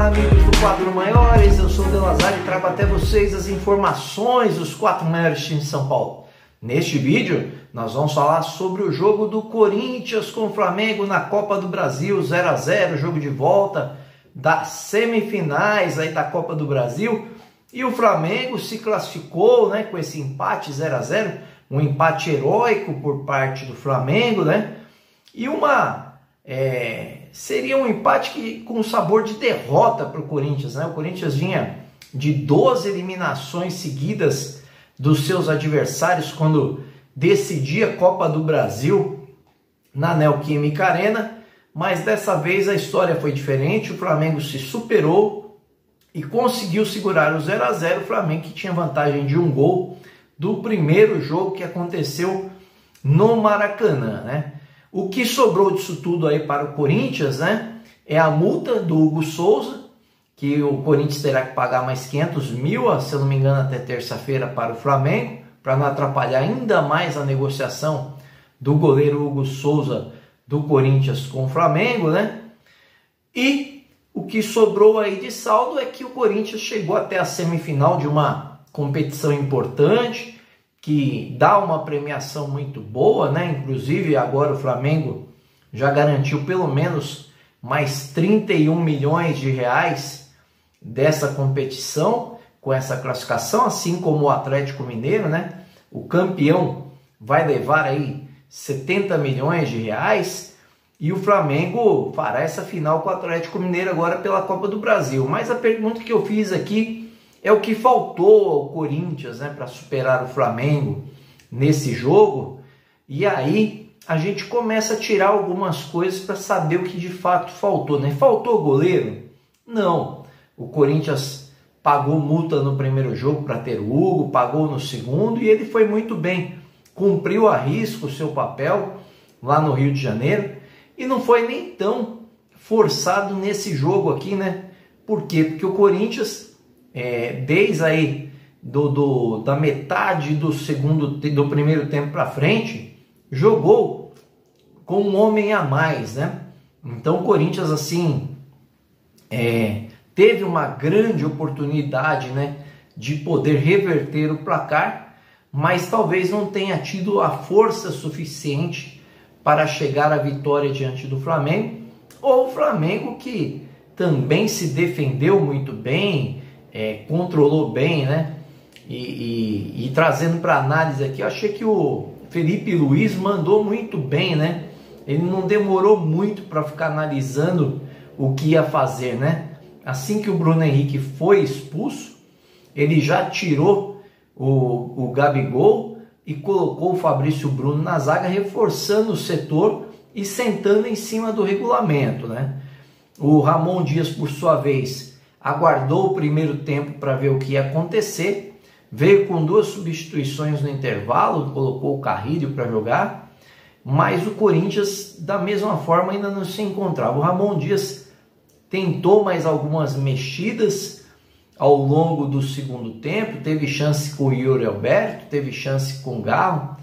Olá, amigos do Quadro Maiores, eu sou o Delazar e trago até vocês as informações dos 4 maiores times de São Paulo. Neste vídeo, nós vamos falar sobre o jogo do Corinthians com o Flamengo na Copa do Brasil, 0 a 0, jogo de volta das semifinais aí da Copa do Brasil. E o Flamengo se classificou, né, com esse empate 0 a 0, um empate heróico por parte do Flamengo, né? E seria um empate com sabor de derrota para o Corinthians, né? O Corinthians vinha de 12 eliminações seguidas dos seus adversários quando decidia a Copa do Brasil na Neoquímica Arena, mas dessa vez a história foi diferente. O Flamengo se superou e conseguiu segurar o 0 a 0. O Flamengo que tinha vantagem de um gol do primeiro jogo que aconteceu no Maracanã, né? O que sobrou disso tudo aí para o Corinthians, né, é a multa do Hugo Souza, que o Corinthians terá que pagar mais 500 mil, se eu não me engano, até terça-feira para o Flamengo, para não atrapalhar ainda mais a negociação do goleiro Hugo Souza do Corinthians com o Flamengo, né? E o que sobrou aí de saldo é que o Corinthians chegou até a semifinal de uma competição importante, que dá uma premiação muito boa, né? Inclusive agora o Flamengo já garantiu pelo menos mais 31 milhões de reais dessa competição, com essa classificação, assim como o Atlético Mineiro, né? O campeão vai levar aí 70 milhões de reais e o Flamengo fará essa final com o Atlético Mineiro agora pela Copa do Brasil. Mas a pergunta que eu fiz aqui é o que faltou ao Corinthians, né, para superar o Flamengo nesse jogo. E aí a gente começa a tirar algumas coisas para saber o que de fato faltou, né? Faltou goleiro? Não. O Corinthians pagou multa no primeiro jogo para ter o Hugo, pagou no segundo e ele foi muito bem. Cumpriu a risco o seu papel lá no Rio de Janeiro e não foi nem tão forçado nesse jogo aqui, né? Por quê? Porque o Corinthians, desde aí da metade do primeiro tempo para frente, jogou com um homem a mais, né? Então o Corinthians assim teve uma grande oportunidade, né, de poder reverter o placar, mas talvez não tenha tido a força suficiente para chegar à vitória diante do Flamengo, ou o Flamengo que também se defendeu muito bem, controlou bem, né? E trazendo para análise aqui, eu achei que o Felipe Luiz mandou muito bem, né? Ele não demorou muito para ficar analisando o que ia fazer, né? Assim que o Bruno Henrique foi expulso, ele já tirou o Gabigol e colocou o Fabrício Bruno na zaga, reforçando o setor e sentando em cima do regulamento, né? O Ramon Dias, por sua vez, aguardou o primeiro tempo para ver o que ia acontecer, veio com 2 substituições no intervalo, colocou o Carrilho para jogar, mas o Corinthians, da mesma forma, ainda não se encontrava. O Ramon Dias tentou mais algumas mexidas ao longo do segundo tempo, teve chance com o Yuri Alberto, teve chance com o Garro,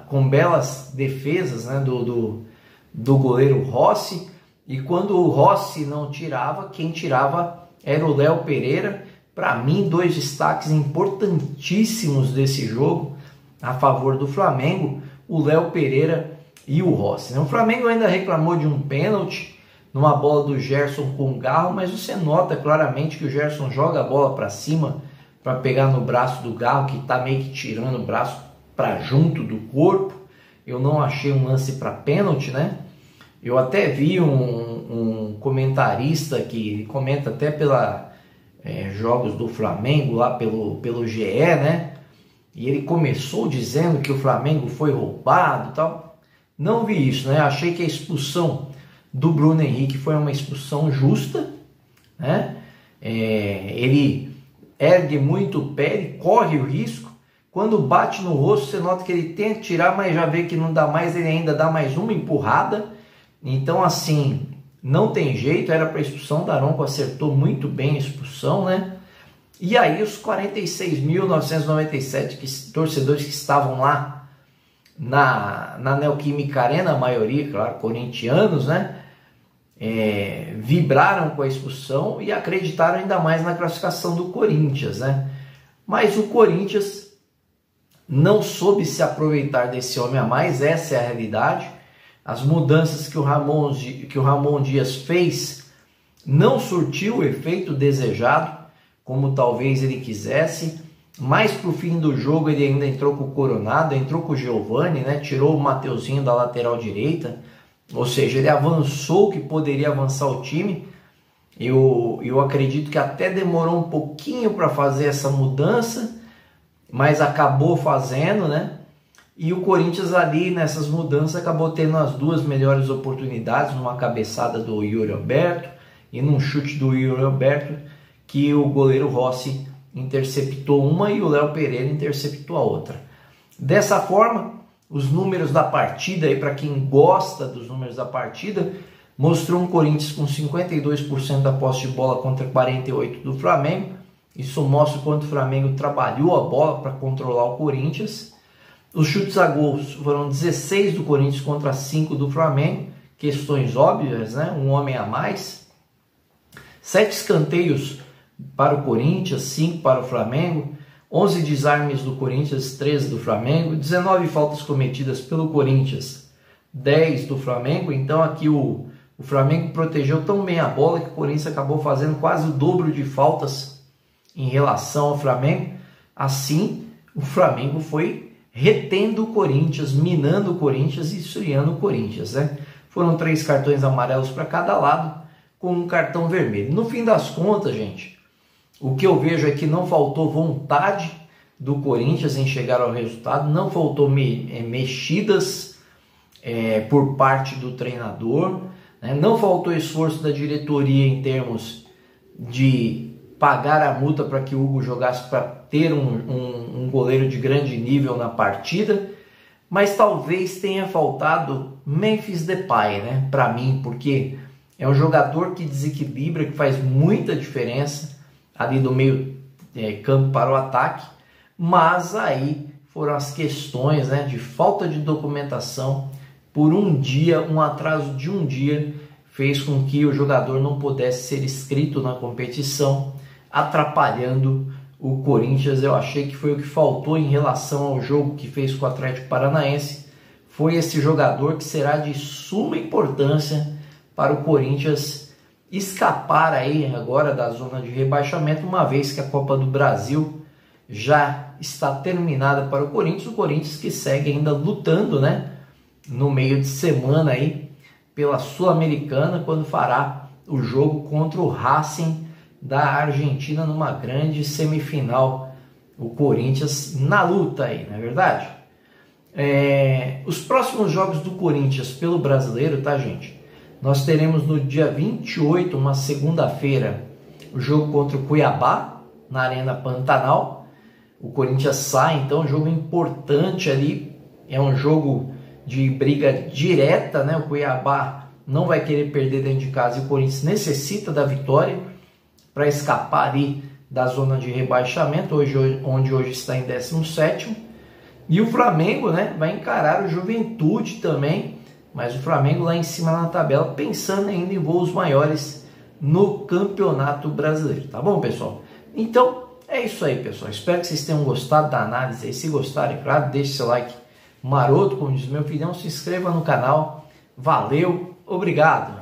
com belas defesas, né, do goleiro Rossi. E quando o Rossi não tirava, quem tirava era o Léo Pereira. Para mim, 2 destaques importantíssimos desse jogo a favor do Flamengo, o Léo Pereira e o Rossi. O Flamengo ainda reclamou de um pênalti numa bola do Gerson com o Garro, mas você nota claramente que o Gerson joga a bola para cima para pegar no braço do Garro, que está meio que tirando o braço para junto do corpo. Eu não achei um lance para pênalti, né? Eu até vi um comentarista que comenta até pela jogos do Flamengo lá pelo GE, né? E ele começou dizendo que o Flamengo foi roubado e tal. Não vi isso, né? Achei que a expulsão do Bruno Henrique foi uma expulsão justa, né? Ele ergue muito o pé, ele corre o risco. Quando bate no rosto, você nota que ele tenta tirar, mas já vê que não dá mais, ele ainda dá mais uma empurrada. Então, assim, não tem jeito, era para expulsão. Daronco acertou muito bem a expulsão, né? E aí os 46.997 torcedores que estavam lá na Neoquímica Arena, a maioria, claro, corintianos, né? vibraram com a expulsão e acreditaram ainda mais na classificação do Corinthians, né? Mas o Corinthians não soube se aproveitar desse homem a mais, essa é a realidade. As mudanças que o Ramon Dias fez não surtiu o efeito desejado, como talvez ele quisesse. Mais para o fim do jogo ele ainda entrou com o Coronado, entrou com o Giovani, né? Tirou o Mateuzinho da lateral direita, ou seja, ele avançou o que poderia avançar o time. Eu acredito que até demorou um pouquinho para fazer essa mudança, mas acabou fazendo, né? E o Corinthians ali nessas mudanças acabou tendo as duas melhores oportunidades, numa cabeçada do Yuri Alberto e num chute do Yuri Alberto, que o goleiro Rossi interceptou uma e o Léo Pereira interceptou a outra. Dessa forma, os números da partida, aí para quem gosta dos números da partida, mostrou um Corinthians com 52% da posse de bola contra 48% do Flamengo. Isso mostra o quanto o Flamengo trabalhou a bola para controlar o Corinthians. Os chutes a gols foram 16 do Corinthians contra 5 do Flamengo. Questões óbvias, né? Um homem a mais. 7 escanteios para o Corinthians, 5 para o Flamengo. 11 desarmes do Corinthians, 13 do Flamengo. 19 faltas cometidas pelo Corinthians, 10 do Flamengo. Então aqui o Flamengo protegeu tão bem a bola que o Corinthians acabou fazendo quase o dobro de faltas em relação ao Flamengo. Assim, o Flamengo foi retendo o Corinthians, minando o Corinthians e esfriando o Corinthians, né? Foram 3 cartões amarelos para cada lado, com um cartão vermelho. No fim das contas, gente, o que eu vejo é que não faltou vontade do Corinthians em chegar ao resultado, não faltou mexidas por parte do treinador, né? Não faltou esforço da diretoria em termos de pagar a multa para que o Hugo jogasse, para ter um goleiro de grande nível na partida, mas talvez tenha faltado Memphis Depay, né? Para mim, porque é um jogador que desequilibra, que faz muita diferença ali do meio campo para o ataque, mas aí foram as questões, né, de falta de documentação por um dia, um atraso de um dia, fez com que o jogador não pudesse ser inscrito na competição, atrapalhando o Corinthians. Eu achei que foi o que faltou em relação ao jogo que fez com o Atlético Paranaense, foi esse jogador que será de suma importância para o Corinthians escapar aí agora da zona de rebaixamento, uma vez que a Copa do Brasil já está terminada para o Corinthians que segue ainda lutando, né, no meio de semana aí pela Sul-Americana, quando fará o jogo contra o Racing da Argentina numa grande semifinal. O Corinthians na luta aí, não é verdade? Os próximos jogos do Corinthians pelo Brasileiro, tá, gente? Nós teremos no dia 28, uma segunda-feira, o jogo contra o Cuiabá, na Arena Pantanal. O Corinthians sai, então, um jogo importante ali, é um jogo de briga direta, né? O Cuiabá não vai querer perder dentro de casa e o Corinthians necessita da vitória para escapar ali da zona de rebaixamento, onde hoje está em 17º. E o Flamengo, né, vai encarar o Juventude também, mas o Flamengo lá em cima na tabela, pensando ainda em voos maiores no Campeonato Brasileiro, tá bom, pessoal? Então, é isso aí, pessoal. Espero que vocês tenham gostado da análise aí. Se gostarem, claro, deixe seu like maroto, como diz meu filhão, se inscreva no canal. Valeu, obrigado!